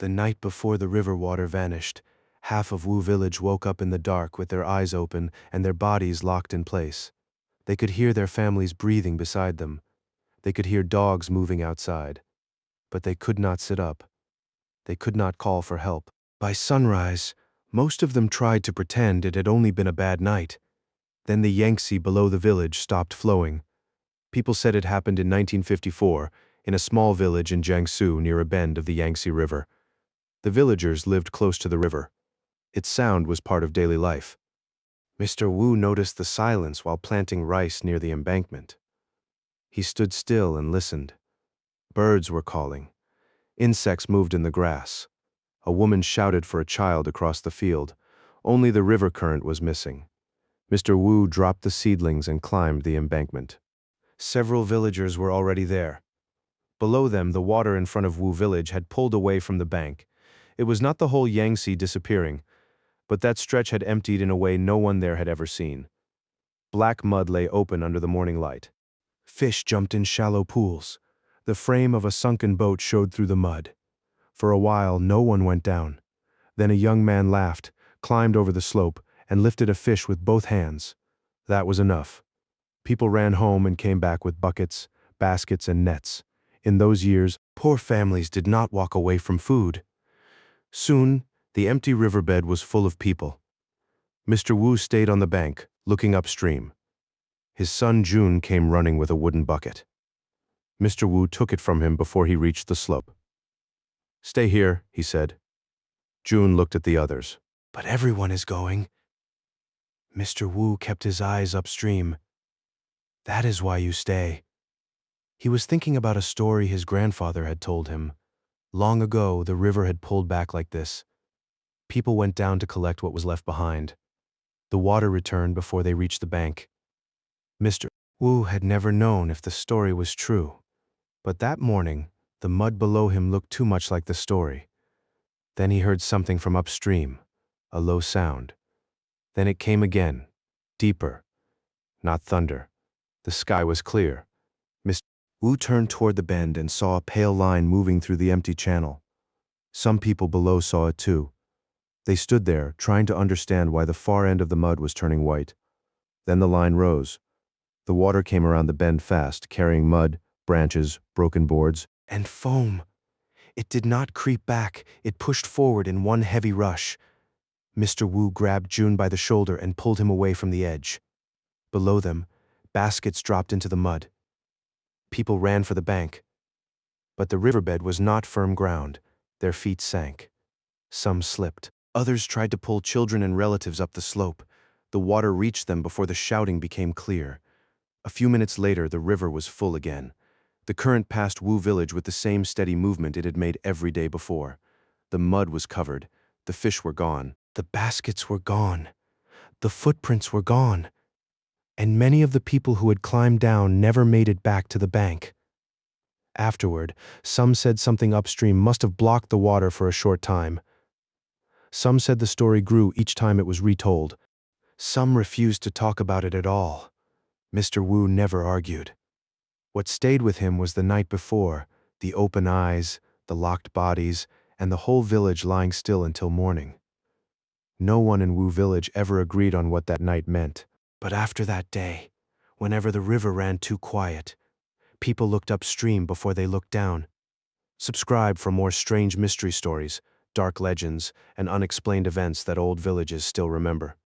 The night before the river water vanished, half of Wu village woke up in the dark with their eyes open and their bodies locked in place. They could hear their families breathing beside them. They could hear dogs moving outside. But they could not sit up. They could not call for help. By sunrise, most of them tried to pretend it had only been a bad night. Then the Yangtze below the village stopped flowing. People said it happened in 1954, in a small village in Jiangsu near a bend of the Yangtze River. The villagers lived close to the river. Its sound was part of daily life. Mr. Wu noticed the silence while planting rice near the embankment. He stood still and listened. Birds were calling. Insects moved in the grass. A woman shouted for a child across the field. Only the river current was missing. Mr. Wu dropped the seedlings and climbed the embankment. Several villagers were already there. Below them, the water in front of Wu village had pulled away from the bank. It was not the whole Yangtze disappearing, but that stretch had emptied in a way no one there had ever seen. Black mud lay open under the morning light. Fish jumped in shallow pools. The frame of a sunken boat showed through the mud. For a while, no one went down. Then a young man laughed, climbed over the slope, and lifted a fish with both hands. That was enough. People ran home and came back with buckets, baskets, and nets. In those years, poor families did not walk away from food. Soon, the empty riverbed was full of people. Mr. Wu stayed on the bank, looking upstream. His son Jun came running with a wooden bucket. Mr. Wu took it from him before he reached the slope. "Stay here," he said. Jun looked at the others. "But everyone is going." Mr. Wu kept his eyes upstream. "That is why you stay." He was thinking about a story his grandfather had told him. Long ago, the river had pulled back like this. People went down to collect what was left behind. The water returned before they reached the bank. Mr. Wu had never known if the story was true. But that morning, the mud below him looked too much like the story. Then he heard something from upstream, a low sound. Then it came again, deeper. Not thunder. The sky was clear. Mr. Wu turned toward the bend and saw a pale line moving through the empty channel. Some people below saw it too. They stood there, trying to understand why the far end of the mud was turning white. Then the line rose. The water came around the bend fast, carrying mud, branches, broken boards, and foam. It did not creep back, it pushed forward in one heavy rush. Mr. Wu grabbed Jun by the shoulder and pulled him away from the edge. Below them, baskets dropped into the mud. People ran for the bank. But the riverbed was not firm ground. Their feet sank. Some slipped. Others tried to pull children and relatives up the slope. The water reached them before the shouting became clear. A few minutes later, the river was full again. The current passed Wu village with the same steady movement it had made every day before. The mud was covered. The fish were gone. The baskets were gone. The footprints were gone. And many of the people who had climbed down never made it back to the bank. Afterward, some said something upstream must have blocked the water for a short time. Some said the story grew each time it was retold. Some refused to talk about it at all. Mr. Wu never argued. What stayed with him was the night before, the open eyes, the locked bodies, and the whole village lying still until morning. No one in Wu village ever agreed on what that night meant. But after that day, whenever the river ran too quiet, people looked upstream before they looked down. Subscribe for more strange mystery stories, dark legends, and unexplained events that old villages still remember.